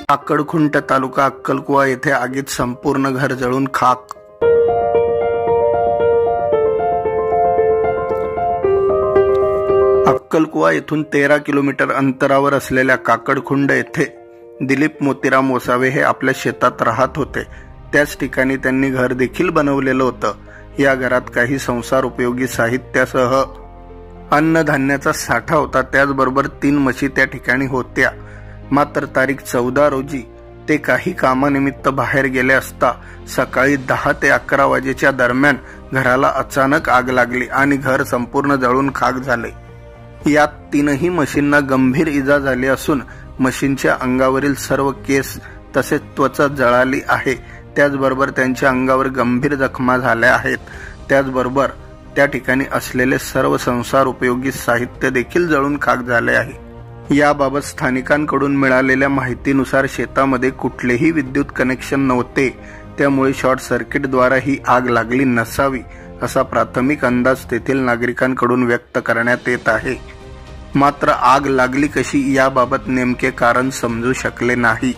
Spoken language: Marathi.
काकडखुंट तालुका अक्कलकुवा येथे आगीत संपूर्ण घर जळून खाक। अक्कलकुवा येथून 13 किलोमीटर अंतरावर असलेल्या काकडखुंड येथे दिलीप मोतीराम वसावे हे आपल्या शेतात राहत होते। त्याच ठिकाणी त्यांनी घर देखील बनवलेलं होतं। या घरात काही संसार उपयोगी साहित्यासह अन्नधान्याचा साठा होता। त्याचबरोबर 3 म्हशी त्या ठिकाणी होत्या। मात्र तारीख 14 रोजी ते काही कामानिमित्त बाहेर गेले असता सकाळी 10 ते 11 वाजेच्या दरम्यान घराला अचानक आग लागली आणि घर संपूर्ण जळून खाक झाले। यात 3ही म्हशींना गंभीर इजा झाली असून म्हशींच्या अंगावरील सर्व केस तसेच त्वचा जळाली आहे। त्याचबरोबर त्यांच्या अंगावर गंभीर जखमा झाल्या आहेत। त्याचबरोबर त्या ठिकाणी असलेले सर्व संसार उपयोगी साहित्य देखील जळून खाक झाले आहे। याबाबत स्थानिकांकडून मिळालेल्या माहितीनुसार शेतामध्ये कुठलेही विद्युत कनेक्शन नव्हते, त्यामुळे शॉर्ट सर्किटद्वारे ही आग लागली नसावी असा प्राथमिक अंदाज तेथील नागरिकांकडून व्यक्त करण्यात येत आहे। मात्र आग लागली कशी याबाबत नेमके कारण समजू शकले नाही।